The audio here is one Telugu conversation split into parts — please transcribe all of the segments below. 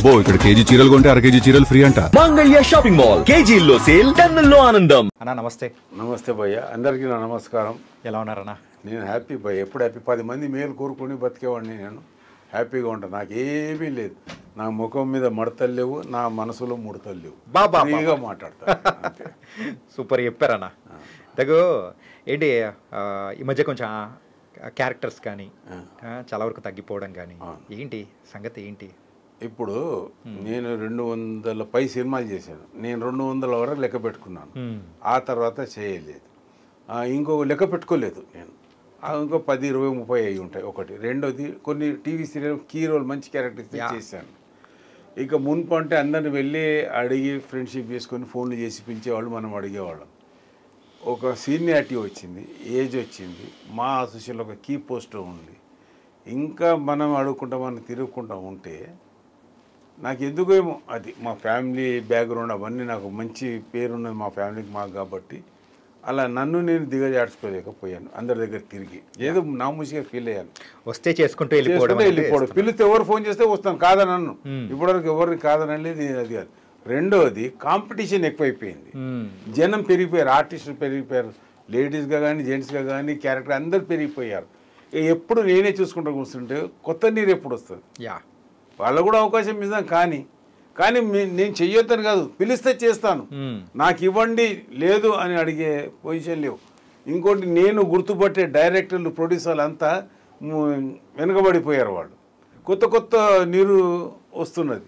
అబ్బో ఇక్కడ కేజీ చీరలు కొంటే అర కేజీ చీరలు ఫ్రీ అంట. మంగళ్య షాపింగ్ మాల్ కేజీల్లో సేల్, టన్నుల్లో ఆనందం. అన్నా నమస్తే. నమస్తే భయ్య, అందరికీ నా నమస్కారం. ఎలా ఉన్నారన్నా? నేను హ్యాపీ భయ్య, ఎప్పుడు హ్యాపీ. 10 మంది మేలు కోరుకొని బతికేవాడిని. నేను హ్యాపీగా ఉంటాను. నాకు ఏమీ లేదు. నా ముఖం మీద మడతలు లేవు, నా మనసులో ముడతలు లేవు. ఫ్రీగా మాట్లాడతాను. సూపర్ చెప్పారన్నా. దగ్గు ఏంటి ఈ మధ్య కొంచెం క్యారెక్టర్స్ కానీ చాలా వరకు తగ్గిపోవడం కానీ ఏంటి సంగతి ఏంటి? ఇప్పుడు నేను 200 సినిమాలు చేశాను. నేను 200 వరకు లెక్క పెట్టుకున్నాను. ఆ తర్వాత చేయలేదు. ఇంకొక లెక్క పెట్టుకోలేదు నేను. ఇంకో 10, 20, 30 అయి ఉంటాయి. ఒకటి. రెండోది కొన్ని టీవీ సీరియల్ కీ రోల్ మంచి క్యారెక్టర్స్ చేశాను. ఇక మున్పు అంటే అందరిని వెళ్ళి అడిగి ఫ్రెండ్షిప్ చేసుకొని ఫోన్లు చేసి పిలిచేవాళ్ళు, మనం అడిగేవాళ్ళం. ఒక సీనియారిటీ వచ్చింది, ఏజ్ వచ్చింది, మా అసోసియేషన్లో ఒక కీ పోస్ట్ ఉంది. ఇంకా మనం అడుక్కుంటా మనం తిరుగుకుంటా ఉంటే నాకు ఎందుకేమో అది మా ఫ్యామిలీ బ్యాక్గ్రౌండ్ అవన్నీ నాకు మంచి పేరున్నది మా ఫ్యామిలీకి మాకు. కాబట్టి అలా నన్ను నేను దిగజాడ్చుకోలేకపోయాను. అందరి దగ్గర తిరిగి ఏదో నామూసిగా ఫీల్ అయ్యాను. వస్తే చేసుకుంటూ వెళ్ళిపోవడం. పిలిస్తే ఎవరు ఫోన్ చేస్తే వస్తాను, కాదని నన్ను ఇప్పటివరకు ఎవరిని కాదనలేదు. అది కాదు. రెండోది కాంపిటీషన్ ఎక్కువైపోయింది. జనం పెరిగిపోయారు, ఆర్టిస్టులు పెరిగిపోయారు, లేడీస్గా కానీ జెంట్స్గా కానీ క్యారెక్టర్ అందరు పెరిగిపోయారు. ఎప్పుడు నేనే చూసుకుంటూ కూర్చుంటే కొత్త నీరు ఎప్పుడు వస్తుంది? వాళ్ళకు కూడా అవకాశం ఇద్దాం. కానీ నేను చెయ్యొద్దని కాదు, పిలిస్తే చేస్తాను, నాకు ఇవ్వండి లేదు అని అడిగే పొజిషన్ లేవు. ఇంకోటి, నేను గుర్తుపట్టే డైరెక్టర్లు ప్రొడ్యూసర్లు అంతా వెనుకబడిపోయారు. వాళ్ళు కొత్త నీరు వస్తున్నది.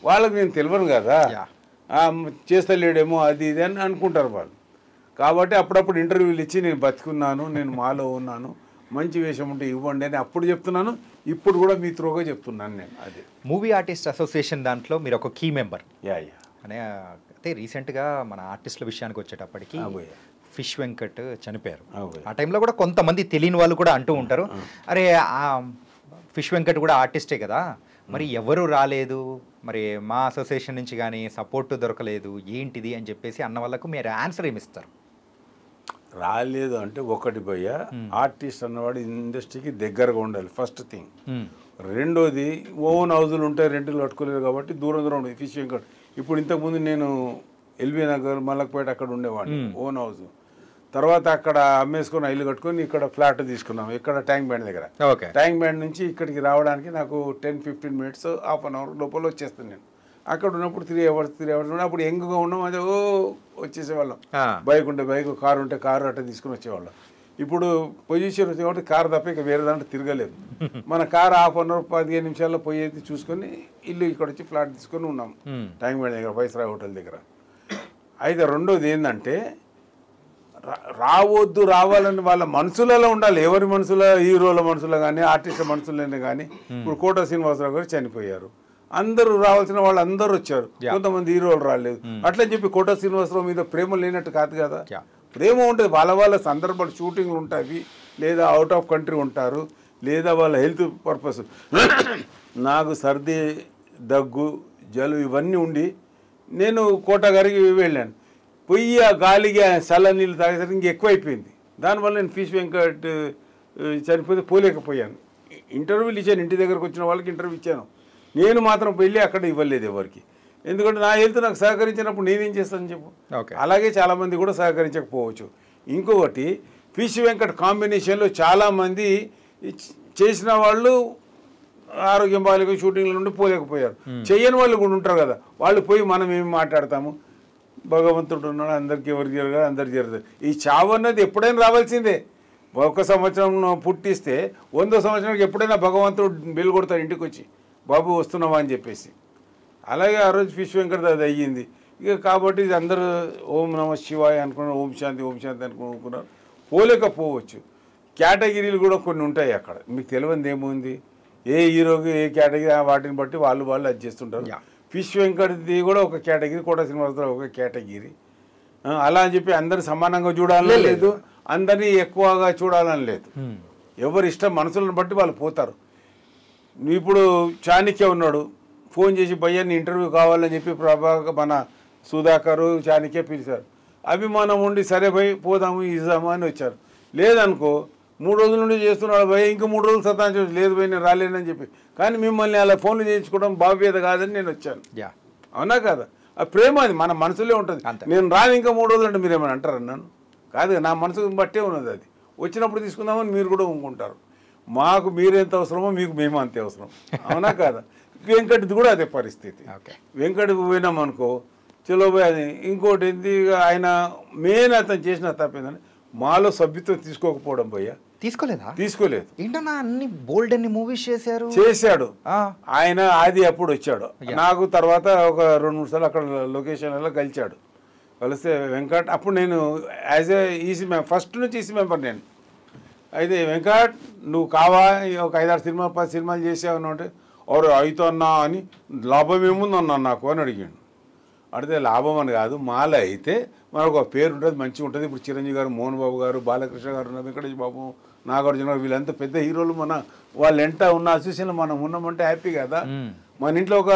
వాళ్ళకి నేను తెలియను కదా, చేస్తలేడేమో అది ఇది అని అనుకుంటారు వాళ్ళు. కాబట్టి అప్పుడప్పుడు ఇంటర్వ్యూలు ఇచ్చి నేను బతికున్నాను, నేను మాలో ఉన్నాను, మంచి వేషం ఉంటే ఇవ్వండి అని అప్పుడు చెప్తున్నాను. ఇప్పుడు కూడా మీ త్రోగా చెప్తున్నాను నేను. అదే మూవీ ఆర్టిస్ట్ అసోసియేషన్ దాంట్లో మీరు ఒక కీ మెంబర్ అనే. అయితే రీసెంట్గా మన ఆర్టిస్టుల విషయానికి వచ్చేటప్పటికి ఫిష్ వెంకట్ చనిపోయారు. ఆ టైంలో కూడా కొంతమంది తెలియని వాళ్ళు కూడా అంటూ ఉంటారు, అరే ఫిష్ వెంకట్ కూడా ఆర్టిస్టే కదా, మరి ఎవరు రాలేదు, మరి మా అసోసియేషన్ నుంచి కానీ సపోర్ట్ దొరకలేదు ఏంటిది అని చెప్పేసి అన్న వాళ్ళకు మీరు ఆన్సర్ ఏమిస్తారు? రాలేదు అంటే ఒకటి భయ్య, ఆర్టిస్ట్ అన్నవాడు ఇండస్ట్రీకి దగ్గరగా ఉండాలి ఫస్ట్ థింగ్. రెండోది, ఓన్ హౌజులు ఉంటాయి, రెంట్లు కట్టుకోలేదు కాబట్టి దూరం ఉండదు. ఫిష్ వెంకట్ ఇప్పుడు ఇంతకుముందు నేను ఎల్బీ నగర్, మల్లక్పేట అక్కడ ఉండేవాడిని, ఓన్ హౌస్. తర్వాత అక్కడ అమ్మేసుకొని ఇల్లు కట్టుకొని ఇక్కడ ఫ్లాట్ తీసుకున్నాం, ఇక్కడ ట్యాంక్ బ్యాండ్ దగ్గర. ట్యాంక్ బ్యాండ్ నుంచి ఇక్కడికి రావడానికి నాకు 10-15 మినిట్స్, హాఫ్ అన్ అవర్ లోపల వచ్చేస్తాను నేను. అక్కడ ఉన్నప్పుడు 3 అవర్స్ అప్పుడు యంగ్గా ఉన్నాం, అదే వచ్చేసేవాళ్ళం. బైక్ ఉంటే బైక్, కారు ఉంటే కారు అట్లా తీసుకుని వచ్చేవాళ్ళం. ఇప్పుడు పొజిషన్ వచ్చే కాబట్టి కారు తప్ప ఇక వేరే దాంట్లో తిరగలేదు. మన కారు హాఫ్ అన్ అవర్ 15 నిమిషాల్లో పోయేది చూసుకొని ఇల్లు ఇక్కడ వచ్చి ఫ్లాట్ తీసుకొని ఉన్నాం ట్యాంక్ బ్యాండ్ దగ్గర, వైస్రాయ్ హోటల్ దగ్గర. అయితే రెండోది ఏంటంటే, రావద్దు రావాలని వాళ్ళ మనసులలో ఉండాలి. ఎవరి మనసులో, హీరోల మనసులో కానీ ఆర్టిస్టుల మనసులోనే కానీ. ఇప్పుడు కోట శ్రీనివాసరావు గారు చనిపోయారు, అందరూ రావాల్సిన వాళ్ళు అందరూ వచ్చారు, కొంతమంది హీరోలు రాలేదు. అట్లా చెప్పి కోట శ్రీనివాసరావు మీద ప్రేమ లేనట్టు కాదు కదా. ప్రేమ ఉంటుంది, వాళ్ళ సందర్భాలు, షూటింగ్లు ఉంటాయి, లేదా అవుట్ ఆఫ్ కంట్రీ ఉంటారు, లేదా వాళ్ళ హెల్త్ పర్పస్. నాకు సర్ది, దగ్గు, జలుబు ఇవన్నీ ఉండి నేను కోట గారికి వెళ్ళాను. పొయ్యి ఆ గాలికి చల్ల నీళ్ళు తాగేసరికి ఇంక ఎక్కువైపోయింది. దానివల్ల నేను ఫిష్ వెంకట్ చనిపోతే పోలేకపోయాను. ఇంటర్వ్యూలు ఇచ్చాను, ఇంటి దగ్గరకు వచ్చిన వాళ్ళకి ఇంటర్వ్యూ ఇచ్చాను. నేను మాత్రం వెళ్ళి అక్కడ ఇవ్వలేదు ఎవరికి. ఎందుకంటే నా హెల్త్ నాకు సహకరించినప్పుడు నేనేం చేస్తానని చెప్పు. అలాగే చాలామంది కూడా సహకరించకపోవచ్చు. ఇంకొకటి, ఫిష్ వెంకట్ కాంబినేషన్లో చాలామంది చేసిన వాళ్ళు ఆరోగ్యం బాగాలేక షూటింగ్ల నుండి పోలేకపోయారు. చెయ్యని వాళ్ళు కూడా ఉంటారు కదా, వాళ్ళు పోయి మనం ఏమి మాట్లాడతాము, భగవంతుడు ఉన్నాడు, అందరికీ ఎవరికి జరగాలి, అందరికి జరుగుతుంది. ఈ చావు అన్నది ఎప్పుడైనా రావాల్సిందే. 1 సంవత్సరం పుట్టిస్తే 100 సంవత్సరానికి ఎప్పుడైనా భగవంతుడు బెల్ కొడతాడు ఇంటికి వచ్చి, బాబు వస్తున్నావా అని చెప్పేసి. అలాగే ఆ రోజు ఫిష్ వెంకట్ అది అయ్యింది. ఇక కాబట్టి అందరూ ఓం నమ శివాయ అనుకున్నారు, ఓం శాంతి అనుకున్నారు, పోలేకపోవచ్చు. కేటగిరీలు కూడా కొన్ని ఉంటాయి అక్కడ, మీకు తెలియదు ఏముంది. ఏ హీరోకి ఏ కేటగిరీ, వాటిని బట్టి వాళ్ళు అది చేస్తుంటారు. ఫిష్ వెంకట్ది కూడా ఒక కేటగిరీ, కోట శ్రీనివాసరావు ఒక కేటగిరీ. అలా అని చెప్పి అందరు సమానంగా చూడాలని లేదు, అందరినీ ఎక్కువగా చూడాలని లేదు. ఎవరి ఇష్టం, మనసులను బట్టి వాళ్ళు పోతారు. ఇప్పుడు చాణక్య ఉన్నాడు, ఫోన్ చేసి భయ్యాన్ని ఇంటర్వ్యూ కావాలని చెప్పి మన సుధాకరు, చాణక్య పిలిచారు. అభిమానం ఉండి సరే భయ్ పోదాము ఇద్దాము అని వచ్చారు. లేదనుకో 3 రోజుల నుండి చేస్తున్నాడు భయ, ఇంకా 3 రోజులు సతాయించవచ్చు, లేదు భయ నేను రాలేనని చెప్పి. కానీ మిమ్మల్ని అలా ఫోన్లు చేయించుకోవడం బాధ్యత కాదని నేను వచ్చాను. అవునా కాదా? ఆ ప్రేమ అది మన మనసులో ఉంటుంది. నేను రాను ఇంకా 3 రోజులు అంటే మీరు ఏమైనా అంటారు నన్ను? కాదు, నా మనసు బట్టే ఉన్నది. అది వచ్చినప్పుడు తీసుకుందామని మీరు కూడా ఊరుకుంటారు. మాకు మీరెంత అవసరమో మీకు మేము అంతే అవసరం. అవునా కాదా? వెంకట్ది కూడా అదే పరిస్థితి. వెంకట్కి పోయినాం అనుకో చలో పోయి అది. ఇంకోటి ఏంది, ఆయన మెయిన్ అతను చేసిన తప్పేందని మాలో సభ్యత్వం తీసుకోకపోవడం భయ్యా. తీసుకోలేదు. ఏంటన్నా అన్ని బోల్డ్ అన్ని మూవీస్ చేశాడు ఆయన. ఆది అప్పుడు వచ్చాడు నాకు తర్వాత ఒక 2-3 సార్లు అక్కడ లొకేషన్లలో కలిశాడు. కలిస్తే వెంకట్ అప్పుడు నేను as a EC member, first నుంచి ఈసీ మెంబర్ నేను. అయితే వెంకట్ నువ్వు కావా ఒక 5-6 సినిమా 10 సినిమాలు చేసావు అంటే ఎవరు అవుతా అన్నా అని, లాభం ఏముంది అన్నా నాకు అని అడిగాడు. అడిగితే లాభం అని కాదు, మాల అయితే మనకు ఒక పేరు ఉంటుంది, మంచిగా ఉంటుంది. ఇప్పుడు చిరంజీవి గారు, మోహన్ బాబు గారు, బాలకృష్ణ గారు, వెంకటేష్ బాబు, నాగార్జున గారు, వీళ్ళంతా పెద్ద హీరోలు. వాళ్ళ ఎంట ఉన్న అసోసియేషన్లో మనం ఉన్నామంటే హ్యాపీ కదా. మన ఇంట్లో ఒక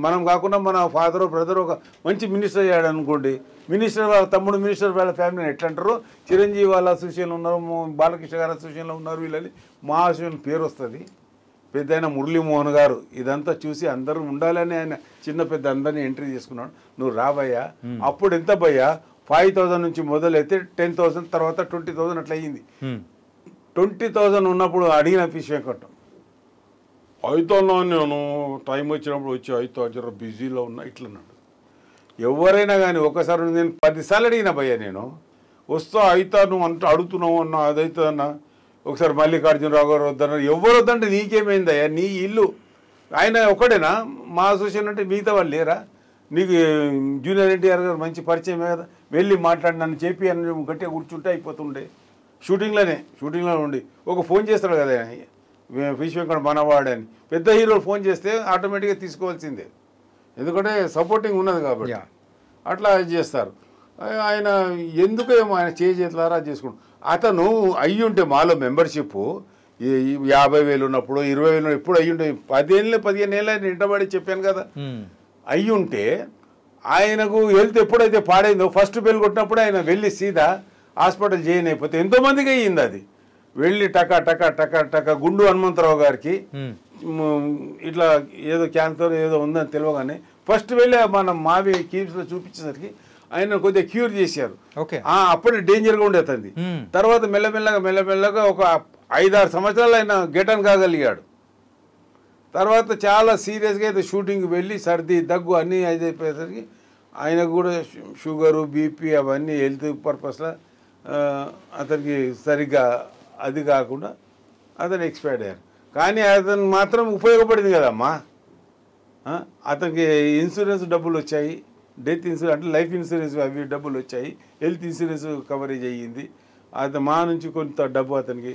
మనం కాకుండా మన ఫాదర్ బ్రదర్ ఒక మంచి మినిస్టర్ అయ్యాడు అనుకోండి, మినిస్టర్ వాళ్ళ తమ్ముడు మినిస్టర్ వాళ్ళ ఫ్యామిలీని ఎట్లా అంటారు, చిరంజీవి వాళ్ళ అసోసియేషన్లో ఉన్నారు, బాలకృష్ణ గారు అసోసియేషన్లో ఉన్నారు, వీళ్ళని మా అసోసియేషన్ పేరు వస్తుంది. పెద్ద ఆయన మురళీమోహన్ గారు ఇదంతా చూసి అందరూ ఉండాలని ఆయన చిన్న పెద్ద అందరినీ ఎంట్రీ చేసుకున్నాడు. నువ్వు రాబయ్యా. అప్పుడు ఎంత భయ్యా 5,000 నుంచి మొదలైతే 10,000 తర్వాత 20,000 అట్లా అయ్యింది. 20,000 ఉన్నప్పుడు అడిగిన ఫిష్ వెంకట్ అవుతున్నా నేను టైం వచ్చినప్పుడు వచ్చి అవుతా బిజీలో ఉన్నా ఇట్లన్నాడు. ఎవరైనా కానీ ఒకసారి నేను 10 సార్లు అడిగిన భయ్యా, నేను వస్తా అవుతా నువ్వు అంటే అడుగుతున్నావు అన్నా, అదైతే అన్నా. ఒకసారి మల్లికార్జునరావు గారు వద్దన్నారు. ఎవరు వద్దంటే నీకేమైందయ్యా, నీ ఇల్లు ఆయన ఒకడేనా మా అసోసియేషన్ అంటే మిగతా వాళ్ళు లేరా? నీకు జూనియర్ ఎన్టీఆర్ గారు మంచి పరిచయమే కదా, వెళ్ళి మాట్లాడి నన్ను చెప్పి అని గట్టిగా కూర్చుంటే అయిపోతుండే. షూటింగ్లో ఉండి ఒక ఫోన్ చేస్తాడు కదా ఫిష్ వెంకట మనవాడని, పెద్ద హీరోలు ఫోన్ చేస్తే ఆటోమేటిక్గా తీసుకోవాల్సిందే, ఎందుకంటే సపోర్టింగ్ ఉన్నది కాబట్టి. అట్లా చేస్తారు. ఆయన ఎందుకేమో ఆయన చేతులారా చేసుకుంటాడు. అతను అయ్యి ఉంటే మాలో మెంబర్షిప్ 50,000 ఉన్నప్పుడు 20,000 ఎప్పుడు అయ్యి ఉంటే 10-15 ఏళ్ళు ఆయన ఇంటబడి చెప్పాను కదా. అయ్యి ఉంటే ఆయనకు హెల్త్ ఎప్పుడైతే పాడైందో ఫస్ట్ బెల్ కొట్టినప్పుడు ఆయన వెళ్ళి సీదా హాస్పిటల్ జాయిన్ అయిపోతే ఎంతోమందికి అయ్యింది. అది వెళ్ళి టక గుండు హనుమంతరావు గారికి ఇట్లా ఏదో క్యాన్సర్ ఏదో ఉందని తెలియగానే ఫస్ట్ వెళ్ళి మనం మావి కీమ్స్లో చూపించేసరికి ఆయన కొద్దిగా క్యూర్ చేశారు. అప్పుడే డేంజర్గా ఉండేది. తర్వాత మెల్లమెల్లగా ఒక 5-6 సంవత్సరాలు ఆయన గెటన్ కాగలిగాడు. తర్వాత చాలా సీరియస్గా అయితే షూటింగ్కి వెళ్ళి సర్ది దగ్గు అన్నీ అయిపోయేసరికి ఆయనకు కూడా షుగరు బీపీ అవన్నీ హెల్త్ పర్పస్లో అతనికి సరిగ్గా అది కాకుండా అతను ఎక్స్పైర్డ్ అయ్యారు. కానీ అతను మాత్రం ఉపయోగపడింది కదమ్మా. అతనికి ఇన్సూరెన్స్ డబ్బులు వచ్చాయి, డెత్ ఇన్సూరెన్స్ అంటే లైఫ్ ఇన్సూరెన్స్ అవి డబ్బులు వచ్చాయి, హెల్త్ ఇన్సూరెన్స్ కవరేజ్ అయ్యింది. అది మా నుంచి కొంత డబ్బు అతనికి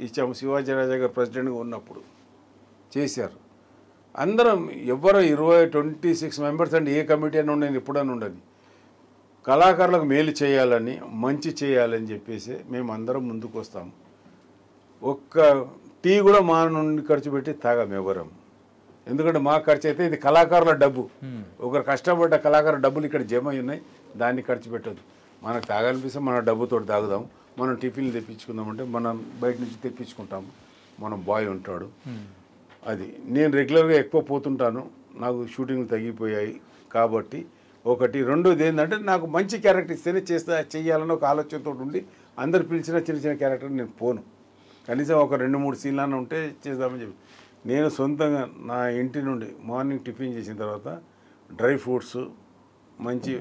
ఇచ్చాము. శివాజీరాజా గారు ప్రెసిడెంట్గా ఉన్నప్పుడు చేశారు. అందరం ఎవరో 26 మెంబర్స్ అండి, ఏ కమిటీ అని ఉండేది ఎప్పుడని ఉండదు. కళాకారులకు మేలు చేయాలని మంచి చేయాలని చెప్పేసి మేము అందరం ముందుకు వస్తాము. ఒక్క టీ కూడా మా నుండి ఖర్చు పెట్టి తాగాము ఎవరం. ఎందుకంటే మా ఖర్చు అయితే ఇది కళాకారుల డబ్బు, ఒకరు కష్టపడ్డ కళాకారుల డబ్బులు ఇక్కడ జమ ఉన్నాయి, దాన్ని ఖర్చు పెట్టద్దు. మనకు తాగాలనిపిస్తే మన డబ్బుతో తాగుదాం. మనం టిఫిన్లు తెప్పించుకుందామంటే మనం బయట నుంచి తెప్పించుకుంటాము, మన బాయ్ ఉంటాడు. అది నేను రెగ్యులర్గా ఎక్కువ పోతుంటాను, నాకు షూటింగ్లు తగ్గిపోయాయి కాబట్టి. ఒకటి రెండోది ఏంటంటే నాకు మంచి క్యారెక్టర్ ఇస్తేనే చెయ్యాలని ఒక ఆలోచనతో ఉండి అందరు పిలిచిన చిన్న క్యారెక్టర్ నేను పోను. కనీసం ఒక 2-3 సీన్లన్నా ఉంటే చేద్దామని చెప్పి నేను సొంతంగా నా ఇంటి నుండి మార్నింగ్ టిఫిన్ చేసిన తర్వాత డ్రై ఫ్రూట్స్ మంచి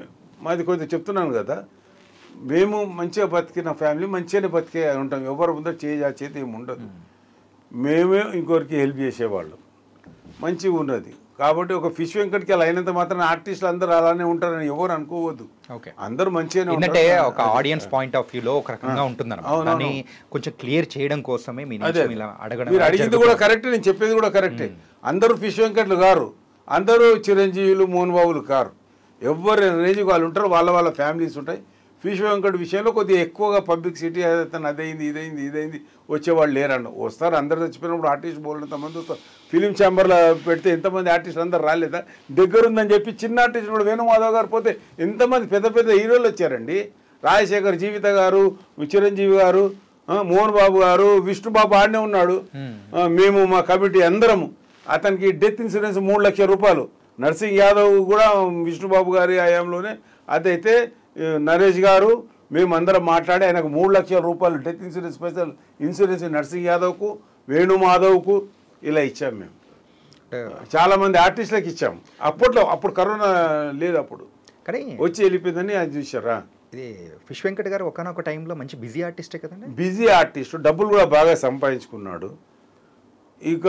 మాది కొద్దిగా చెప్తున్నాను కదా, మేము మంచిగా బతికిన ఫ్యామిలీ మంచిగానే బతికే ఉంటాం. ఎవరు ముందర చేతి ఏమి ఉండదు. మేమే ఇంకొకరికి హెల్ప్ చేసేవాళ్ళం, మంచిగా ఉన్నది. కాబట్టి ఒక ఫిష్ వెంకట్కి అలా అయినంత మాత్రం ఆర్టిస్టులు అందరూ అలానే ఉంటారని ఎవరు అనుకోవద్దు. అందరూ మంచిగానే అంటే ఒక ఆడియన్స్ పాయింట్ ఆఫ్ వ్యూలో ఒక రకంగా ఉంటుందన్నమాట. కొంచెం క్లియర్ చేయడం కోసమే మీరు అడిగింది కూడా కరెక్టే, నేను చెప్పేది కూడా కరెక్టే. అందరూ ఫిష్ వెంకట్లు గారు, అందరూ చిరంజీవులు మోహన్ బాబులు కారు. ఎవరు రేంజ్ వాళ్ళు ఉంటారో వాళ్ళ ఫ్యామిలీస్ ఉంటాయి. ఫిష్ వెంకట్ విషయంలో కొద్దిగా ఎక్కువగా పబ్లిసిటీ అదైంది ఇదైంది వచ్చేవాళ్ళు లేరన్న. వస్తారు అందరు చచ్చిపోయినప్పుడు ఆర్టిస్ట్ బోల్డ్ ఎంతమంది వస్తారు. ఫిలిం ఛాంబర్లో పెడితే ఎంతమంది ఆర్టిస్టులు అందరు రాలేదా? దగ్గరుందని చెప్పి చిన్న ఆర్టిస్ట్ కూడా వేణుమాధవ్ గారు పోతే ఎంతమంది పెద్ద హీరోలు వచ్చారండి. రాజశేఖర్, జీవిత గారు, చిరంజీవి గారు, మోహన్ బాబు గారు, విష్ణు బాబు ఆడనే ఉన్నాడు. మేము మా కమిటీ అందరము అతనికి డెత్ ఇన్సూరెన్స్ 3 లక్షల రూపాయలు. నర్సింగ్ యాదవ్ కూడా విష్ణుబాబు గారి హయాంలోనే. అదైతే నరేష్ గారు మేమందరం మాట్లాడి ఆయనకు 3 లక్షల రూపాయలు death insurance, special insurance Narsing యాదవ్కు, వేణు మాధవ్కు ఇలా ఇచ్చాం. మేము చాలామంది ఆర్టిస్టులకు ఇచ్చాము. అప్పుడు కరోనా లేదు, అప్పుడు కానీ వచ్చి వెళ్ళిపోయిందని అది చూసారా. ఇది ఫిష్ వెంకట్ గారు ఒకనొక టైంలో మంచి బిజీ ఆర్టిస్టే కదండి. బిజీ ఆర్టిస్ట్, డబ్బులు కూడా బాగా సంపాదించుకున్నాడు. ఇక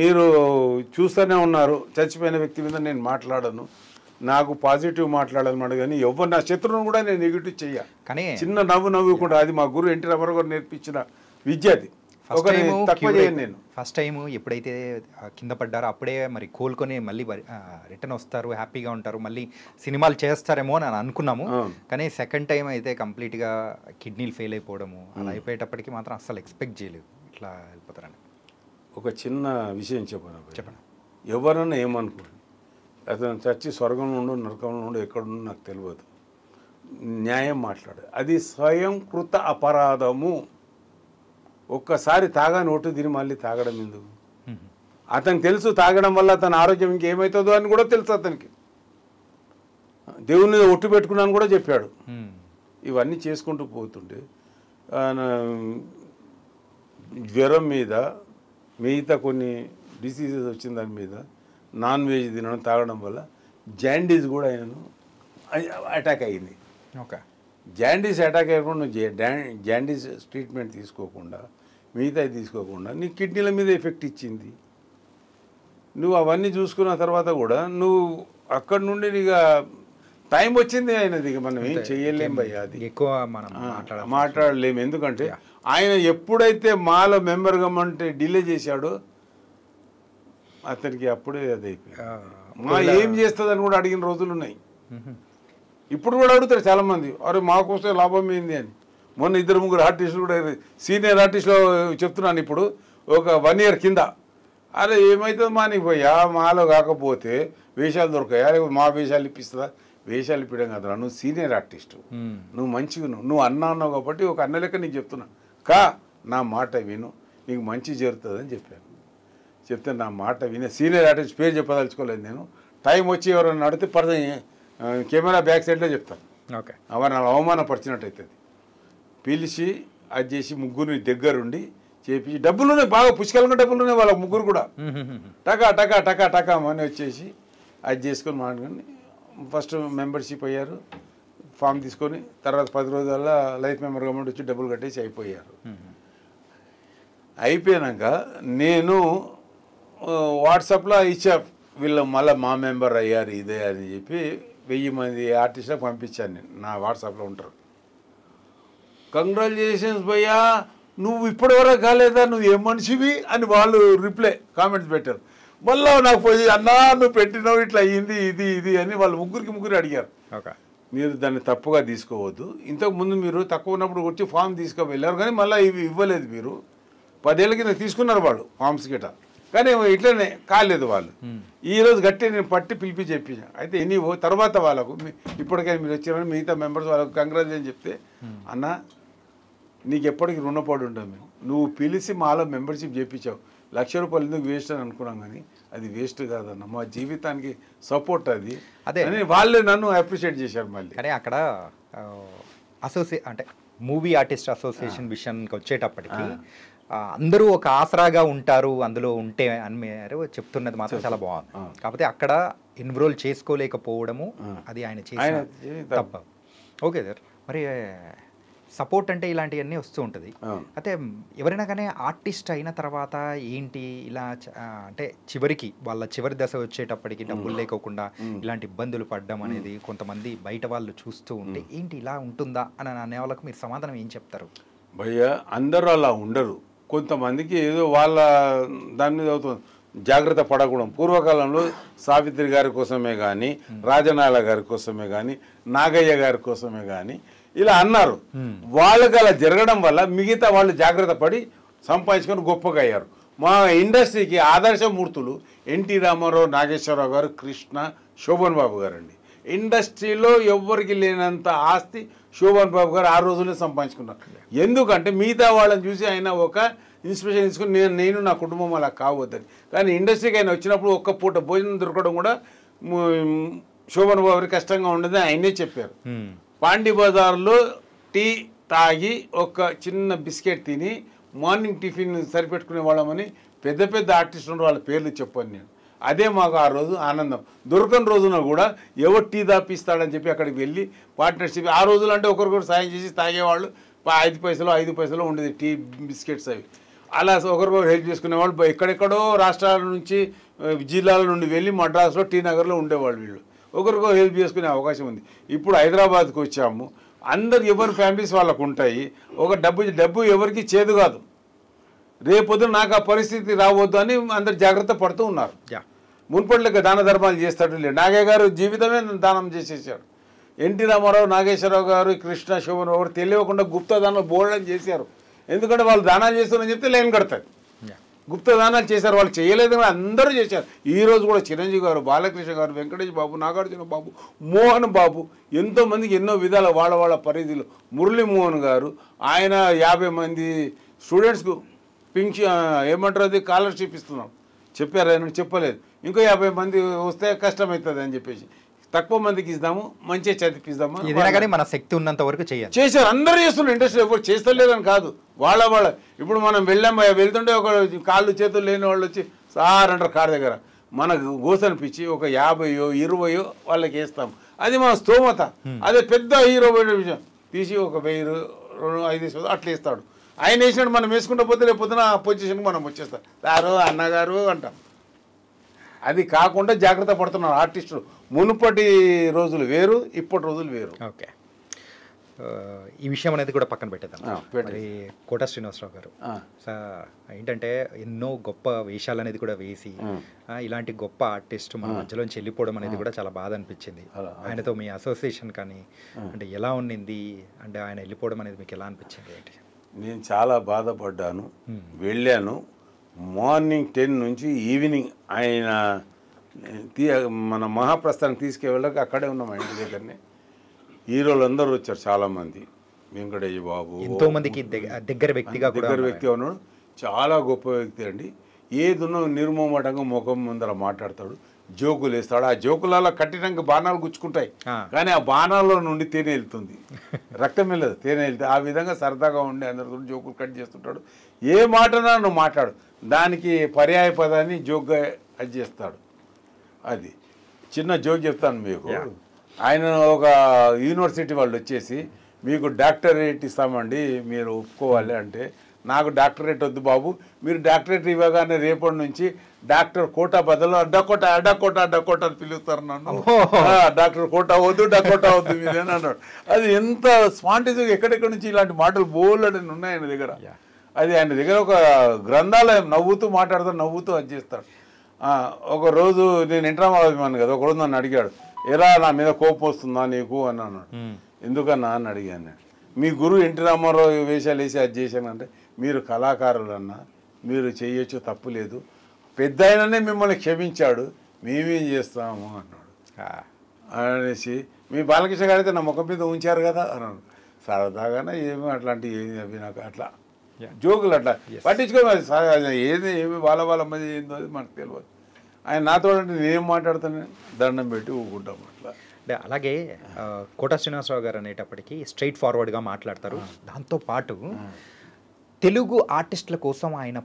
మీరు చూస్తూనే ఉన్నారు, చచ్చిపోయిన వ్యక్తి మీద నేను మాట్లాడను, నాకు పాజిటివ్ మాట్లాడాలన్నాడు. కానీ ఎవరు నా శత్రువును కూడా నేను నెగిటివ్ చెయ్య. కానీ చిన్న నవ్వుకుంటా. అది మా గురువు ఎన్టీ రామారావు గారు నేర్పించిన విద్య. అది తక్కువ చేయను నేను. ఫస్ట్ టైం ఎప్పుడైతే కింద పడ్డారో అప్పుడే మరి కోలుకొని మళ్ళీ రిటర్న్ వస్తారు, హ్యాపీగా ఉంటారు, మళ్ళీ సినిమాలు చేస్తారేమో అని అనుకున్నాము. కానీ సెకండ్ టైం అయితే కంప్లీట్గా కిడ్నీలు ఫెయిల్ అయిపోవడము అలా అయిపోయేటప్పటికి మాత్రం అస్సలు ఎక్స్పెక్ట్ చేయలేదు ఇట్లా వెళ్ళిపోతారని. ఒక చిన్న విషయం చెప్పండి. ఎవరన్నా ఏమనుకోండి, అతను చచ్చి స్వర్గంలో ఉండు, నరకంలో ఉండు, ఎక్కడుండో నాకు తెలియదు. న్యాయం మాట్లాడు. అది స్వయంకృత అపరాధము. ఒక్కసారి తాగాని ఒట్టు తిని మళ్ళీ తాగడం ఎందుకు? అతనికి తెలుసు తాగడం వల్ల తన ఆరోగ్యం ఇంకేమవుతుందో అని కూడా తెలుసు అతనికి. దేవుని ఒట్టు పెట్టుకున్నాను కూడా చెప్పాడు. ఇవన్నీ చేసుకుంటూ పోతుంటే జ్వరం మీద, మిగతా కొన్ని డిసీజెస్ వచ్చిన దాని మీద నాన్ వెజ్ తినడం, తాగడం వల్ల జాండీస్ కూడా ఆయనను అటాక్ అయ్యింది. ఓకే, జాండీస్ అటాక్ అయ్యకుండా జాండీస్ ట్రీట్మెంట్ తీసుకోకుండా, మిగతా తీసుకోకుండా నీ కిడ్నీల మీద ఎఫెక్ట్ ఇచ్చింది. నువ్వు అవన్నీ చూసుకున్న తర్వాత కూడా నువ్వు అక్కడి నుండి నీకు టైం వచ్చింది ఆయనది. మనం ఏం చెయ్యలేం భయ్య, అది ఎక్కువ మనం మాట్లాడలేము. ఎందుకంటే ఆయన ఎప్పుడైతే మాలో మెంబర్ గమ్మంటే డిలే చేశాడో అతనికి అప్పుడే అది అయిపోయింది. మా ఏం చేస్తుందని కూడా అడిగిన రోజులు ఉన్నాయి. ఇప్పుడు కూడా అడుగుతారు చాలామంది, అరే మాకోసం లాభం ఏంది అని. మొన్న 2-3 ఆర్టిస్టులు కూడా, సీనియర్ ఆర్టిస్టులు చెప్తున్నాను ఇప్పుడు, ఒక 1 year కింద, అరే ఏమవుతుంది మానికి పోయా, మాలో కాకపోతే వేషాలు దొరకాయా, లేకపోతే మా వేషాలు ఇప్పిస్తుందా? వేషాలు ఇప్పడం కదా, నువ్వు సీనియర్ ఆర్టిస్టు, నువ్వు మంచిగా నువ్వు అన్నావు కాబట్టి ఒక అన్న లెక్క నీకు చెప్తున్నా, నా మాట విను, నీకు మంచి జరుగుతుందని చెప్పాను. చెప్తే నా మాట వినే సీనియర్ ఆర్టిస్ట్ పేరు చెప్పదలుచుకోలేదు నేను. టైం వచ్చి ఎవరైనా అడిగితే కెమెరా బ్యాక్ సైడ్లో చెప్తాను. ఓకే, అవన్నీ అవమానపరిచినట్టు అవుతుంది. పిలిచి అది చేసి ముగ్గురిని దగ్గరుండి చేపించి, డబ్బులున్నాయి బాగా, పుష్కలంగా డబ్బులున్నాయి వాళ్ళ ముగ్గురు కూడా. టకా టకా టకా టకా అని వచ్చేసి అది చేసుకొని మాట్లాడుకొని ఫస్ట్ మెంబర్షిప్ అయ్యారు. ఫామ్ తీసుకొని తర్వాత 10 రోజుల్లో లైఫ్ మెంబర్ గవర్నమెంట్ వచ్చి డబ్బులు కట్టేసి అయిపోయారు. అయిపోయాక నేను వాట్సాప్లో ఇచ్చా, వీళ్ళు మళ్ళీ మా మెంబర్ అయ్యారు ఇదే అని చెప్పి 1000 మంది ఆర్టిస్టులకు పంపించాను నేను. నా వాట్సాప్లో ఉంటారు. కంగ్రాచులేషన్స్ భయ్యా, నువ్వు ఇప్పటివరకు కాలేదా, నువ్వు ఏం మనిషివి అని వాళ్ళు రిప్లై కామెంట్స్ పెట్టారు. మళ్ళీ నాకు పోయి, అన్నా నువ్వు పెట్టినావు ఇట్లా అయ్యింది ఇది ఇది అని వాళ్ళు ముగ్గురు అడిగారు. మీరు దాన్ని తప్పుగా తీసుకోవద్దు. ఇంతకుముందు మీరు తక్కువ ఉన్నప్పుడు వచ్చి ఫామ్ తీసుకువెళ్ళారు, కానీ మళ్ళీ ఇవి ఇవ్వలేదు. మీరు 10 ఏళ్ళ కింద తీసుకున్నారు వాళ్ళు ఫామ్స్ గిట, కానీ ఇట్లనే కాలేదు వాళ్ళు. ఈరోజు గట్టి నేను పట్టి పిలిపి చెప్పించా. అయితే నీవు తర్వాత వాళ్ళకు ఇప్పటికైనా మీరు వచ్చారని మిగతా మెంబర్స్ వాళ్ళకు కంగ్రాచులేషన్ చెప్తే, అన్న నీకు ఎప్పటికీ రుణపడి ఉంటాం మేము, నువ్వు పిలిచి మాలో మెంబర్షిప్ చేయించావు, 1,00,000 రూపాయలు ఎందుకు వేస్ట్ అని అనుకున్నాం, కానీ అది వేస్ట్ కాదన్న, మా జీవితానికి సపోర్ట్ అది అని వాళ్ళే నన్ను అప్రిషియేట్ చేశారు. మళ్ళీ కానీ అక్కడ అంటే మూవీ ఆర్టిస్ట్ అసోసియేషన్ విషయానికి వచ్చేటప్పటికి అందరూ ఒక ఆసరాగా ఉంటారు అందులో ఉంటే అని మీరు చెప్తున్నది మాత్రం చాలా బాగుంది. కాకపోతే అక్కడ ఇన్వాల్వ్ చేసుకోలేకపోవడము అది ఆయన చేసిన తప్ప. ఓకే సార్, మరి సపోర్ట్ అంటే ఇలాంటివన్నీ వస్తూ ఉంటుంది. అయితే ఎవరైనా కానీ ఆర్టిస్ట్ అయిన తర్వాత ఏంటి ఇలా అంటే చివరికి వాళ్ళ చివరి దశ వచ్చేటప్పటికి డబ్బులు లేకోకుండా ఇలాంటి ఇబ్బందులు పడడం అనేది కొంతమంది బయట వాళ్ళు చూస్తూ ఉంటే ఏంటి ఇలా ఉంటుందా అని అనే వాళ్ళకు మీరు సమాధానం ఏం చెప్తారు? భయ్య అందరూ అలా ఉండరు. కొంతమందికి ఏదో వాళ్ళ దాని మీద అవుతుంది, జాగ్రత్త పడకూడదు. పూర్వకాలంలో సావిత్రి గారి కోసమే కానీ, రాజనాల గారి కోసమే కానీ, నాగయ్య గారి కోసమే కానీ ఇలా అన్నారు. వాళ్ళకి అలా జరగడం వల్ల మిగతా వాళ్ళు జాగ్రత్త పడి సంపాదించుకొని గొప్పగా అయ్యారు. మా ఇండస్ట్రీకి ఆదర్శమూర్తులు ఎన్టీ రామారావు, నాగేశ్వరరావు గారు, కృష్ణ, శోభన్ బాబు గారు అండి. ఇండస్ట్రీలో ఎవ్వరికి లేనంత ఆస్తి శోభన్ బాబు గారు ఆ రోజుల్లో సంపాదించుకున్నారు. ఎందుకంటే మిగతా వాళ్ళని చూసి ఆయన ఒక ఇన్స్పిరేషన్ తీసుకుని నేను నా కుటుంబం అలా కావద్దని. కానీ ఇండస్ట్రీకి ఆయన వచ్చినప్పుడు ఒక్క పూట భోజనం దొరకడం కూడా శోభన్ బాబు గారికి కష్టంగా ఉండదు ఆయనే చెప్పారు. పాండి బజార్లో టీ తాగి ఒక చిన్న బిస్కెట్ తిని మార్నింగ్ టిఫిన్ సరిపెట్టుకునే వాళ్ళమని పెద్ద పెద్ద ఆర్టిస్టులు వాళ్ళ పేర్లు చెప్పాను నేను. అదే మాకు ఆ రోజు ఆనందం. దొరకని రోజున కూడా ఎవరు టీ దాపిస్తాడని చెప్పి అక్కడికి వెళ్ళి పార్ట్నర్షిప్ ఆ రోజులు అంటే ఒకరికొకరు సాయం చేసి తాగేవాళ్ళు. 5 పైసలు ఉండేది టీ బిస్కెట్స్ అవి. అలా ఒకరికొకరు హెల్ప్ చేసుకునేవాళ్ళు. ఎక్కడెక్కడో రాష్ట్రాల నుంచి జిల్లాల నుండి వెళ్ళి మద్రాసులో టీ నగర్లో ఉండేవాళ్ళు వీళ్ళు. ఒకరికొకరు హెల్ప్ చేసుకునే అవకాశం ఉంది. ఇప్పుడు హైదరాబాద్కి వచ్చాము, అందరు ఎవరి ఫ్యామిలీస్ వాళ్ళకు ఉంటాయి. ఒక డబ్బు ఎవరికి చేదు కాదు. రేపొద్దు నాకు ఆ పరిస్థితి రావద్దు అని అందరు జాగ్రత్త పడుతూ ఉన్నారు. మున్పట్లకి దాన ధర్మాలు చేస్తాడు లేదు. నాగయ్య గారు జీవితమే దానం చేసేసాడు. ఎన్టీ రామారావు, నాగేశ్వరరావు గారు, కృష్ణ, శోభన్ గారు తెలియకుండా గుప్త దానాలు బోల్డని చేశారు. ఎందుకంటే వాళ్ళు దానాలు చేస్తారని చెప్తే లైన్ కడతారు. గుప్త దానాలు చేశారు, వాళ్ళు చేయలేదు కానీ అందరూ చేశారు. ఈరోజు కూడా చిరంజీవి గారు, బాలకృష్ణ గారు, వెంకటేష్ బాబు, నాగార్జున బాబు, మోహన్ బాబు ఎంతోమందికి ఎన్నో విధాల వాళ్ళ పరిధిలో. మురళీ మోహన్ గారు ఆయన 50 మంది స్టూడెంట్స్కు ఏమంటారు అది స్కాలర్షిప్ ఇస్తున్నాం చెప్పారు. ఆయన చెప్పలేదు. ఇంకో 50 మంది వస్తే కష్టమవుతుంది అని చెప్పేసి తక్కువ మందికి ఇద్దాము, మంచిగా చదివిద్దాము. కానీ మన శక్తి ఉన్నంత వరకు చేశారు. అందరూ చేస్తున్నారు. ఇండస్ట్రీ ఎవరు చేస్తలేదని కాదు, వాళ్ళ ఇప్పుడు మనం వెళ్తుంటే ఒక కాళ్ళు చేతులు లేని వాళ్ళు వచ్చి సార్ అంటారు కారు దగ్గర. మనకు గోసనిపించి ఒక 50 20 వాళ్ళకి వేస్తాం. అది మన స్తోమత. అదే పెద్ద హీరో విషయం తీసి ఒక 1000 500 అట్లా వేస్తాడు. ఆయన వేసినట్టు మనం వేసుకుంటూ పోతే రేపు పొద్దున పొజిషన్కి మనం వచ్చేస్తాం. సారు అన్నగారు అంటాం. అది కాకుండా జాగ్రత్త పడుతున్నారు ఆర్టిస్టులు. మునుపటి రోజులు వేరు, ఇప్పటి రోజులు వేరు. ఓకే, ఈ విషయం అనేది కూడా పక్కన పెట్టేద్దాం. మరి కోట శ్రీనివాసరావు గారు ఏంటంటే ఎన్నో గొప్ప వేషాలు అనేది కూడా వేసి ఇలాంటి గొప్ప ఆర్టిస్ట్ మన మధ్యలోంచి వెళ్ళిపోవడం అనేది కూడా చాలా బాధ అనిపించింది. ఆయనతో మీ అసోసియేషన్ కానీ అంటే ఎలా ఉండింది, అంటే ఆయన వెళ్ళిపోవడం అనేది మీకు ఎలా అనిపించింది ఏంటి? నేను చాలా బాధపడ్డాను. వెళ్ళాను. మార్నింగ్ 10 నుంచి ఈవినింగ్ ఆయన మన మహాప్రస్థానం తీసుకెళ్ళక అక్కడే ఉన్నాం మా ఇంటి దగ్గరనే. హీరోలు అందరూ వచ్చారు చాలామంది. వెంకటేష్ బాబు ఎంతో మందికి దగ్గర వ్యక్తి ఉన్నాడు. చాలా గొప్ప వ్యక్తి అండి. ఏదున్నో నిర్మోమటంగా ముఖం ముందర మాట్లాడతాడు, జోకులు వేస్తాడు. ఆ జోకులలో కఠినంగా బాణాలు గుచ్చుకుంటాయి కానీ ఆ బాణాల్లో నుండి తేనె వెళ్తుంది, రక్తం వెళ్ళదు, తేనె వెళ్తుంది. ఆ విధంగా సరదాగా ఉండి అందరితో జోకులు కట్ చేస్తుంటాడు. ఏ మాటనా నువ్వు మాట్లాడు, దానికి పర్యాయ పదాన్ని జోక్గా అది చేస్తాడు. అది చిన్న జోక్ చెప్తాను మీకు. ఆయన ఒక యూనివర్సిటీ వాళ్ళు వచ్చేసి మీకు డాక్టరేట్ ఇస్తామండి మీరు ఒప్పుకోవాలి అంటే, నాకు డాక్టరేట్ వద్దు బాబు, మీరు డాక్టరేట్ ఇవ్వగానే రేపటి నుంచి డాక్టర్ కోటా బదులు అడ్డకోట అని పిలుస్తారు నన్ను. డాక్టర్ కోటా వద్దు, డకోటా వద్దు మీరేని అన్నాడు. అది ఎంత స్పాంటిజ్గా ఎక్కడెక్కడి నుంచి ఇలాంటి మాటలు బోల్డని ఉన్నాయి ఆయన దగ్గర. అది ఆయన దగ్గర ఒక గ్రంథాలయం. నవ్వుతూ మాట్లాడుతూ నవ్వుతూ అది చేస్తాడు. ఒక రోజు నేను ఇంటర్మాభిమాను కదా, ఒకరోజు నన్ను అడిగాడు, ఎరా నా మీద కోపం వస్తుందా నీకు అని అన్నాడు. ఎందుకన్నా అని అడిగాను నేను. మీ గురువు ఎన్టీ రామారావు వేషాలు వేసి అది చేశానంటే, మీరు కళాకారులన్నా మీరు చేయొచ్చు, తప్పు లేదు, పెద్ద ఆయననే మిమ్మల్ని క్షమించాడు, మేమేం చేస్తాము అన్నాడు. అనేసి మీ బాలకృష్ణ గారు అయితే నా ముఖం మీద ఉంచారు కదా అన్నాడు. సరదాగానే ఏమి అట్లాంటివి అవి నాకు అట్లా జోకులు అట్లా పట్టించుకోవాలి. ఏమి వాళ్ళ మధ్య ఏందో అది మనకు తెలియదు. ఆయన నాతో అంటే నేనేం మాట్లాడుతాను, దండం పెట్టి ఊకుంటాం అట్లా. అంటే అలాగే కోట శ్రీనివాసరావు గారు అనేటప్పటికీ స్ట్రైట్ ఫార్వర్డ్గా మాట్లాడతారు. దాంతోపాటు తెలుగు ఆర్టిస్టుల కోసం ఆయన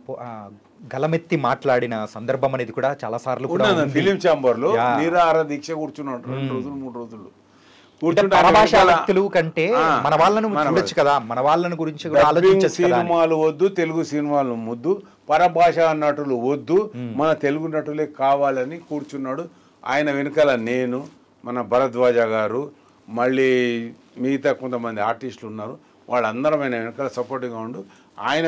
గలమెత్తి మాట్లాడిన సందర్భం అనేది కూడా చాలా సార్లు కూడా ఫిలిం ఛాంబర్లో నిరాహార దీక్ష కూర్చున్నాడు 2 రోజులు 3 రోజులు. పరభాషా వ్యక్తులు కంటే మన వాళ్ళను చూడొచ్చు కదా, మన వాళ్ళని గురించి కూడా ఆలోచించొచ్చు. సినిమాలు వద్దు, తెలుగు సినిమాలు ముద్దు, పరభాషా నటులు వద్దు, మన తెలుగు నటులే కావాలని కూర్చున్నాడు. ఆయన వెనకాల నేను, మన భరద్వాజ గారు, మళ్ళీ మిగతా కొంతమంది ఆర్టిస్టులు ఉన్నారు. వాళ్ళందరం ఆయన వెనకాల సపోర్టివ్గా ఉండు. ఆయన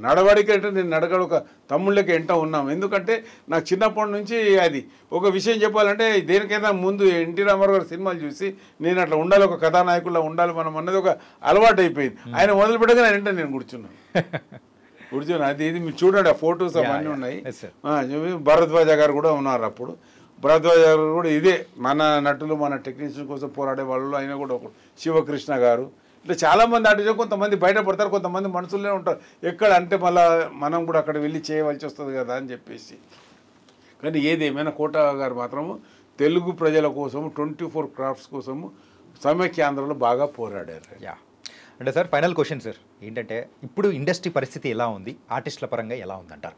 నడవడికి అంటే నేను నడగడు ఒక తమ్ముళ్ళకి ఎంట ఉన్నాం. ఎందుకంటే నాకు చిన్నప్పటి నుంచి అది ఒక విషయం చెప్పాలంటే, దేనికైనా ముందు ఎన్టీ రామారావు గారు సినిమాలు చూసి నేను అట్లా ఉండాలి, ఒక కథానాయకుల్లో ఉండాలి మనం అన్నది ఒక అలవాటు అయిపోయింది. ఆయన మొదలు పెట్టగానే వెంట నేను కూర్చున్నాను. అది ఇది మీరు చూడండి, ఆ ఫొటోస్ అవన్నీ ఉన్నాయి. భరద్వాజ గారు కూడా ఉన్నారు అప్పుడు. భరద్వాజ్ గారు కూడా ఇదే మన నటులు మన టెక్నీషియన్ కోసం పోరాడే వాళ్ళు ఆయన కూడా ఒకడు. శివకృష్ణ గారు ఇట్లా చాలామంది ఆర్టిస్టులు కొంతమంది బయటపడతారు, కొంతమంది మనసులోనే ఉంటారు. ఎక్కడ అంటే మళ్ళీ మనం కూడా అక్కడ వెళ్ళి చేయవలసి వస్తుంది కదా అని చెప్పేసి. కానీ ఏదేమైనా కోట గారు మాత్రము తెలుగు ప్రజల కోసము 24 క్రాఫ్ట్స్ కోసము సమైక్యాంధ్రలో బాగా పోరాడారు. యా అంటే సార్ ఫైనల్ క్వశ్చన్ సార్ ఏంటంటే ఇప్పుడు ఇండస్ట్రీ పరిస్థితి ఎలా ఉంది, ఆర్టిస్టుల పరంగా ఎలా ఉందంటారు?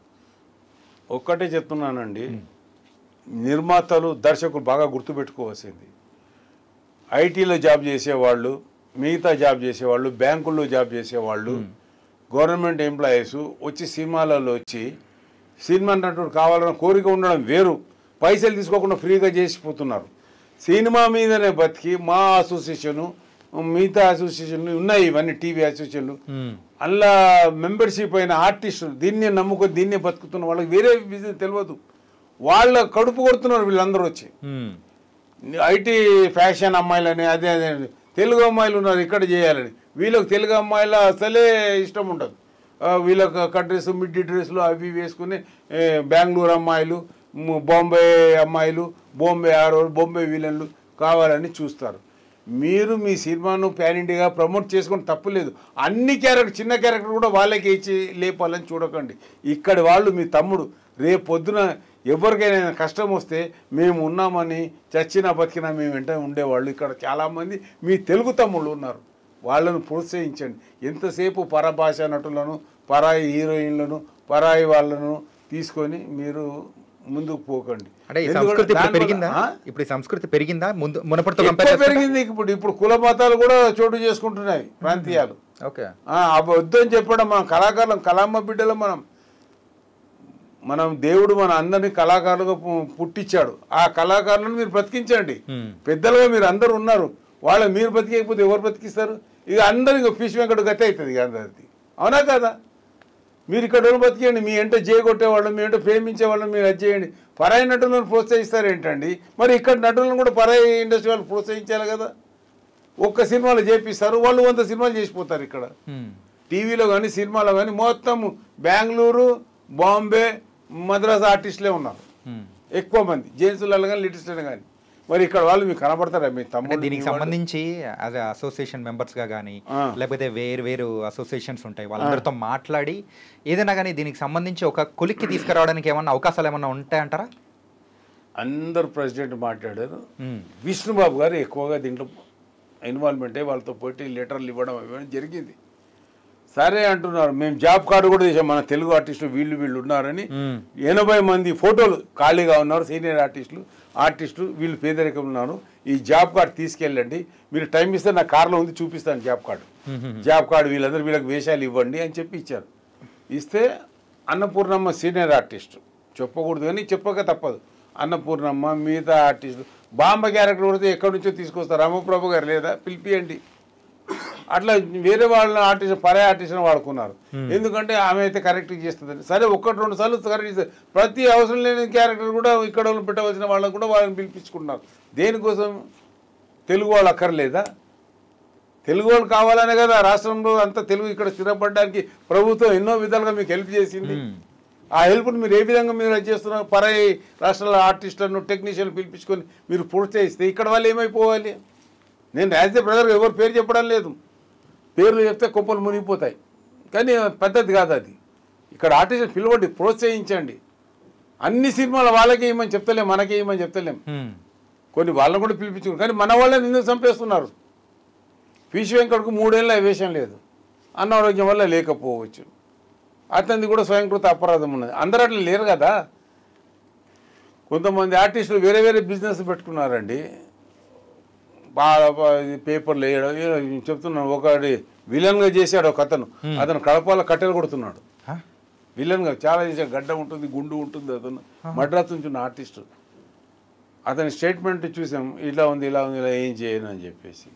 ఒక్కటే చెప్తున్నానండి, నిర్మాతలు దర్శకులు బాగా గుర్తుపెట్టుకోవాల్సింది, ఐటీలో జాబ్ చేసేవాళ్ళు, మిగతా జాబ్ చేసేవాళ్ళు, బ్యాంకుల్లో జాబ్ చేసేవాళ్ళు, గవర్నమెంట్ ఎంప్లాయీస్ వచ్చి సినిమాలలో వచ్చి సినిమా నటుడు కావాలన్న కోరిక ఉండడం వేరు, పైసలు తీసుకోకుండా ఫ్రీగా చేసిపోతున్నారు. సినిమా మీదనే బతికి మా అసోసియేషను మిగతా అసోసియేషన్లు ఉన్నాయి, ఇవన్నీ టీవీ అసోసియేషన్లు, అలా మెంబర్షిప్ అయిన ఆర్టిస్టులు దీన్నే నమ్ముకొని దీన్నే బతుకుతున్న వాళ్ళకి వేరే బిజినెస్ తెలియదు, వాళ్ళ కడుపు కొడుతున్నారు వీళ్ళందరూ వచ్చి. ఐటీ ఫ్యాషన్ అమ్మాయిలని అదే అదే తెలుగు అమ్మాయిలు ఉన్నారు ఇక్కడ చేయాలని, వీళ్ళకి తెలుగు అమ్మాయిల అసలే ఇష్టం ఉండదు. వీళ్ళకి కట్ డ్రెస్ మిడ్డీ డ్రెస్లు అవి వేసుకుని బెంగళూరు అమ్మాయిలు, బాంబే అమ్మాయిలు, బాంబే విలన్లు కావాలని చూస్తారు. మీరు మీ సినిమాను ప్యాన్ ఇండియాగా ప్రమోట్ చేసుకొని తప్పులేదు, అన్ని క్యారెక్టర్ చిన్న క్యారెక్టర్ కూడా వాళ్ళకి ఇచ్చి లేపాలని చూడకండి. ఇక్కడి వాళ్ళు మీ తమ్ముడు, రేపు పొద్దున ఎవరికైనా కష్టం వస్తే మేము ఉన్నామని చచ్చినా బతికినా మేము వెంట ఉండేవాళ్ళు ఇక్కడ చాలామంది మీ తెలుగు తమ్ముళ్ళు ఉన్నారు, వాళ్ళను ప్రోత్సహించండి. ఎంతసేపు పరభాష నటులను, పరాయి హీరోయిన్లను, పరాయి వాళ్ళను తీసుకొని మీరు ముందుకు పోకండి. అంటే ఈ సంస్కృతి పెరిగిందా? ఇప్పుడు ఈ సంస్కృతి పెరిగిందా మునపటితో పెరిగింది. ఇప్పుడు కుల మతాలు కూడా చోటు చేసుకుంటున్నాయి ప్రాంతీయాలు. ఓకే వద్దని చెప్పడం, మనం కళాకారులం, కళామ్మ బిడ్డలు, మనం దేవుడు మన అందరినీ కళాకారులుగా పుట్టించాడు. ఆ కళాకారులను మీరు బ్రతికించండి. పెద్దలుగా మీరు అందరు ఉన్నారు, వాళ్ళ మీరు బ్రతికేయకపోతే ఎవరు బ్రతికిస్తారు? ఇక అందరు ఫిష్ వెంకట గతి అవుతుంది ఇక అందరిది, అవునా కదా? మీరు ఇక్కడ బతికేయండి, మీ వెంట చేయగొట్టేవాళ్ళం, మీ వెంట ప్రేమించేవాళ్ళం మీరు అది చేయండి. పరాయి నటులను ప్రోత్సహిస్తారు ఏంటండి? మరి ఇక్కడ నటులను కూడా పరాయి ఇండస్ట్రీ వాళ్ళు ప్రోత్సహించాలి కదా. ఒక్క సినిమాలు చేపిస్తారు, వాళ్ళు 100 సినిమాలు చేసిపోతారు. ఇక్కడ టీవీలో కానీ సినిమాలో కానీ మొత్తం బెంగళూరు, బాంబే, మద్రాస్ ఆర్టిస్టులే ఉన్నారు ఎక్కువ మంది, జెంట్స్లలో కానీ లేటెస్ట్లో కానీ. మరి ఇక్కడ వాళ్ళు మీకు కనబడతారా మీ తమ్ముడు? దీనికి సంబంధించి యాజ్ అసోసియేషన్ మెంబర్స్గా కానీ లేకపోతే వేరు అసోసియేషన్స్ ఉంటాయి, వాళ్ళందరితో మాట్లాడి ఏదైనా కానీ దీనికి సంబంధించి ఒక కొలిక్కి తీసుకురావడానికి ఏమన్నా అవకాశాలు ఏమన్నా ఉంటాయంటారా? అందరు ప్రెసిడెంట్ మాట్లాడారు, విష్ణుబాబు గారు ఎక్కువగా దీంట్లో ఇన్వాల్వ్మెంట్ అయ్యి వాళ్ళతో పోటీ లెటర్లు ఇవ్వడం ఇవ్వడం జరిగింది. సరే అంటున్నారు, మేము జాబ్ కార్డు కూడా చేసాం, మన తెలుగు ఆర్టిస్టులు వీళ్ళు ఉన్నారని 80 మంది ఫోటోలు ఖాళీగా ఉన్నారు, సీనియర్ ఆర్టిస్టులు వీళ్ళు పేదరికం ఉన్నారు, ఈ జాబ్ కార్డు తీసుకెళ్ళండి, మీరు టైం ఇస్తే నా కార్లో ఉంది చూపిస్తాను జాబ్ కార్డు వీళ్ళకి వేషాలు ఇవ్వండి అని చెప్పి ఇచ్చారు. ఇస్తే అన్నపూర్ణమ్మ సీనియర్ ఆర్టిస్టు, చెప్పకూడదు కానీ చెప్పక తప్పదు, అన్నపూర్ణమ్మ మిగతా ఆర్టిస్టులు, బాంబ క్యారెక్టర్ కొడితే ఎక్కడి నుంచో తీసుకొస్తారు, రామప్రభు గారు లేదా పిలిపియండి, అట్లా వేరే వాళ్ళ పరాయి ఆర్టిస్ట్ని వాడుకున్నారు. ఎందుకంటే ఆమె అయితే కరెక్ట్ చేస్తుందని. సరే 1-2 సార్లు కరెక్ట్ చేస్తారు, ప్రతి అవసరం లేని క్యారెక్టర్ కూడా ఇక్కడ పెట్టవలసిన వాళ్ళని కూడా వాళ్ళని పిలిపించుకుంటున్నారు. దేనికోసం? తెలుగు వాళ్ళు అక్కర్లేదా? తెలుగు వాళ్ళు కావాలనే కదా రాష్ట్రంలో అంతా తెలుగు ఇక్కడ స్థిరపడడానికి ప్రభుత్వం ఎన్నో విధాలుగా మీకు హెల్ప్ చేసింది. ఆ హెల్ప్ను మీరు ఏ విధంగా మీరు అది చేస్తున్నారు? పరాయి రాష్ట్రాల ఆర్టిస్టులను టెక్నీషియన్లు పిలిపించుకొని మీరు ప్రోత్సహిస్తే ఇక్కడ వాళ్ళు ఏమైపోవాలి? నేను యాజ్ ఏ బ్రదర్ ఎవరు పేరు చెప్పడం లేదు, పేర్లు చెప్తే కొంపలు మునిగిపోతాయి, కానీ పద్ధతి కాదు అది. ఇక్కడ ఆర్టిస్ట్ పిలవండి, ప్రోత్సహించండి. అన్ని సినిమాలు వాళ్ళకే ఇవ్వమని చెప్తలేం, మనకే ఇవ్వమని చెప్తలేం, కొన్ని వాళ్ళని కూడా పిలిపించుకున్నారు. కానీ మన వాళ్ళని నిన్ను చంపేస్తున్నారు. ఫిష్ వెంకటకు 3 ఏళ్ళ వేషం లేదు, అనారోగ్యం వల్ల లేకపోవచ్చు, అతనిది కూడా స్వయంకృత అపరాధం ఉన్నది. అందరూ అట్లా లేరు కదా. కొంతమంది ఆర్టిస్టులు వేరే బిజినెస్ పెట్టుకున్నారండి, పేపర్లు వేయడం చెప్తున్నాను. ఒకటి విలన్గా చేశాడు ఒక అతను కడపలో కట్టెలు కొడుతున్నాడు, విలన్గా చాలా చేశాడు, గడ్డ ఉంటుంది, గుండు ఉంటుంది. అతను మద్రాసు నుంచి ఉన్న ఆర్టిస్టు, అతని స్టేట్మెంట్ చూసాం, ఇలా ఉంది ఇలా ఏం చేయను అని చెప్పేసి.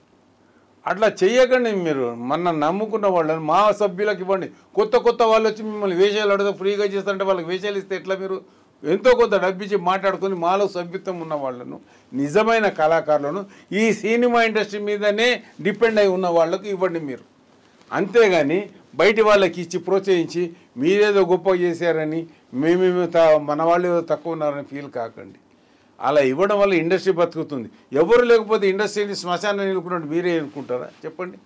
అట్లా చెయ్యకండి మీరు, మన నమ్ముకున్న వాళ్ళని మా సభ్యులకు ఇవ్వండి. కొత్త వాళ్ళు వచ్చి మిమ్మల్ని వేషాలు అడిగితే ఫ్రీగా చేస్తారంటే వాళ్ళకి వేషాలు ఇస్తే ఎట్లా? మీరు ఎంతో కొంత డబ్బిచ్చి మాట్లాడుకొని మాలో సభ్యత్వం ఉన్న వాళ్ళను, నిజమైన కళాకారులను, ఈ సినిమా ఇండస్ట్రీ మీదనే డిపెండ్ అయి ఉన్న వాళ్ళకు ఇవ్వండి మీరు. అంతేగాని బయటి వాళ్ళకి ఇచ్చి ప్రోత్సహించి మీరేదో గొప్ప చేశారని మేమేమో మన వాళ్ళు ఏదో తక్కువ ఉన్నారని ఫీల్ కాకండి. అలా ఇవ్వడం వల్ల ఇండస్ట్రీ బతుకుతుంది. ఎవరు లేకపోతే ఇండస్ట్రీని శ్మశానం నిలుపుకున్నట్టు మీరే అనుకుంటారా చెప్పండి?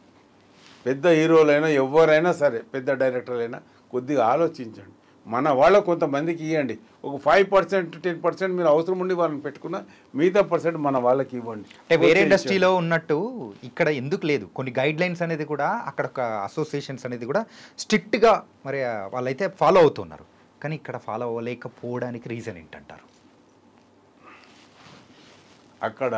పెద్ద హీరోలైనా ఎవరైనా సరే, పెద్ద డైరెక్టర్లైనా కొద్దిగా ఆలోచించండి. మన వాళ్ళ కొంతమందికి ఇవ్వండి. ఒక 5% 10% మీరు అవసరం ఉండి వాళ్ళని పెట్టుకున్నా మిగతా % మన వాళ్ళకి ఇవ్వండి. అంటే వేరే ఇండస్ట్రీలో ఉన్నట్టు ఇక్కడ ఎందుకు లేదు? కొన్ని గైడ్ లైన్స్ అనేది కూడా అక్కడ అసోసియేషన్స్ అనేది కూడా స్ట్రిక్ట్గా మరి వాళ్ళైతే ఫాలో అవుతున్నారు, కానీ ఇక్కడ ఫాలో అవ్వలేకపోవడానికి రీజన్ ఏంటంటారు? అక్కడ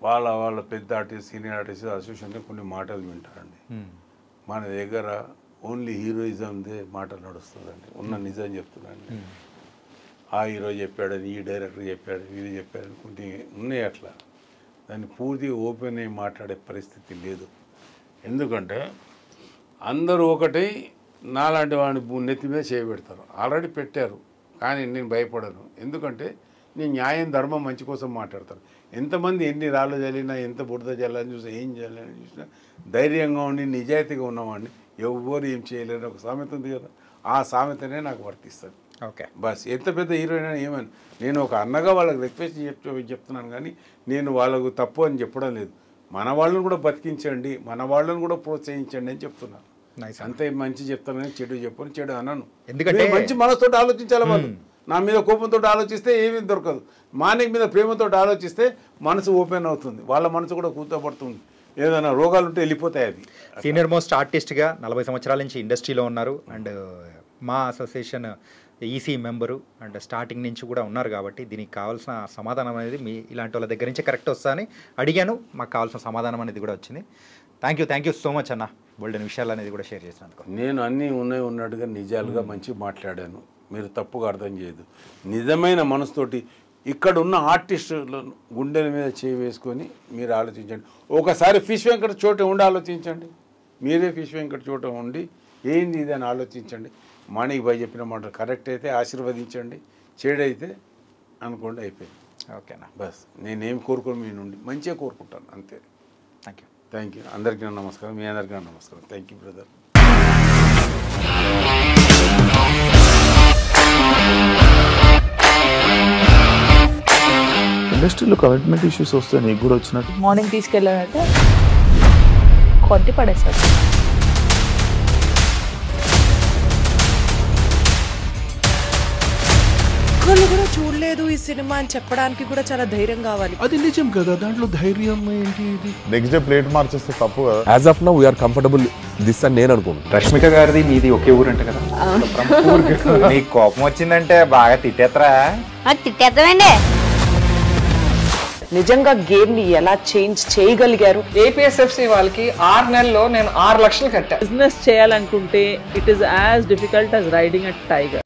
వాళ్ళ పెద్ద ఆర్టిస్ట్, సీనియర్ ఆర్టిస్ట్ అసోసియేషన్ కొన్ని మాటలు వింటారండి. మన దగ్గర ఓన్లీ హీరోయిజందే మాటలు నడుస్తుందండి. ఉన్న నిజం చెప్తున్నాండి. ఆ హీరో చెప్పాడని, ఈ డైరెక్టర్ చెప్పాడు, ఇది చెప్పాడని కొన్ని ఉన్నాయి. అట్లా దాన్ని పూర్తిగా ఓపెన్ అయ్యి మాట్లాడే పరిస్థితి లేదు. ఎందుకంటే అందరూ ఒకటి నాలాంటి వాడిని నెత్తి మీద చేయబెడతారు. ఆల్రెడీ పెట్టారు, కానీ నేను భయపడను. ఎందుకంటే నేను న్యాయం, ధర్మం, మంచి కోసం మాట్లాడతాను. ఎంతమంది ఎన్ని రాళ్ళు చల్లినా, ఎంత బురద చల్లని చూసినా, ఏం చేయాలని చూసినా ధైర్యంగా ఉండి నిజాయితీగా ఉన్నవాడిని ఎవ్వరు ఏం చేయలేరు. ఒక సామెత ఉంది కదా, ఆ సామెతనే నాకు వర్తిస్తుంది. Okay, bus. ఎంత పెద్ద హీరోయిన్ అయినా ఏమని నేను ఒక అన్నగా వాళ్ళకి రిక్వెస్ట్ చెప్తున్నాను, కానీ నేను వాళ్ళకు తప్పు అని చెప్పడం లేదు. మన వాళ్ళని కూడా బతికించండి, మన వాళ్ళని కూడా ప్రోత్సహించండి అని చెప్తున్నాను. అంతే, మంచి చెప్తాను కానీ చెడు చెప్పను, చెడు అన్నాను. ఎందుకంటే మంచి మనసుతో ఆలోచించాలి. వాళ్ళు నా మీద కోపంతో ఆలోచిస్తే ఏమీ దొరకదు. మానిక్ మీద ప్రేమతో ఆలోచిస్తే మనసు ఓపెన్ అవుతుంది, వాళ్ళ మనసు కూడా కూర్చోబడుతుంది. ఏదైనా రోగాలు ఉంటే వెళ్ళిపోతాయి. అది సీనియర్ మోస్ట్ ఆర్టిస్ట్గా 40 సంవత్సరాల నుంచి ఇండస్ట్రీలో ఉన్నారు, అండ్ మా association EC member, and starting నుంచి కూడా ఉన్నారు. కాబట్టి దీనికి కావాల్సిన సమాధానం అనేది మీ ఇలాంటి వాళ్ళ దగ్గర నుంచే కరెక్ట్ వస్తా అని అడిగాను. మాకు కావాల్సిన సమాధానం అనేది కూడా వచ్చింది. థ్యాంక్ యూ సో మచ్ అన్న, బోల్డెన్ విషయాలు అనేది కూడా షేర్ చేసినందుకు. నేను అన్నీ ఉన్నట్టుగా నిజాలుగా మంచి మాట్లాడాను, మీరు తప్పుగా అర్థం చేయదు. నిజమైన మనసుతోటి ఇక్కడ ఉన్న ఆర్టిస్టులను గుండెల మీద చేయి వేసుకొని మీరు ఆలోచించండి. ఒకసారి ఫిష్ వెంకట చోట ఉండి ఆలోచించండి. మీరే ఫిష్ వెంకట చోట ఉండి ఏంది ఇది అని ఆలోచించండి. మాణిక్ భాయ్ చెప్పిన మాట కరెక్ట్ అయితే ఆశీర్వదించండి, చెడైతే అనుకోండి, అయిపోయింది. ఓకేనా, బస్. నేనేం కోరుకోను మీ నుండి, మంచిగా కోరుకుంటాను, అంతే. Thank you. అందరికీ నమస్కారం, మీ అందరికీ నమస్కారం. Thank you brother. ఇండస్ట్రీలో కమిట్మెంట్ ఇష్యూస్ వస్తే నీకు కూడా వచ్చినట్టు మార్నింగ్ తీసుకెళ్ళాడంటే కొట్టి పడేస్తాడు. ఒక్కళ్ళు కూడా చూడలేదు ఈ సినిమా అని చెప్పడానికి కూడా చాలా ధైర్యం కావాలి. అది నిజం కదా, దాంట్లో ధైర్యం ఏంటి? నెక్స్ట్ డే ప్లేట్ మార్చేస్తే తప్పు కదా. As of now we are comfortable this అని నేను అనుకుంటున్నాను. రష్మిక గారిది మీది ఒకే ఊరు అంట కదా? నీకు కోపం వచ్చిందంటే బాగా తిట్టేత్తరా? తిట్టేద్దామండి. నిజంగా గేమ్ ని ఎలా చేంజ్ చేయగలిగారు? ఏపీఎస్ఎఫ్సి వాళ్ళకి 6 నెలల్లో నేను 6 లక్షలు కట్టా. బిజినెస్ చేయాలనుకుంటే it is as difficult as riding a tiger.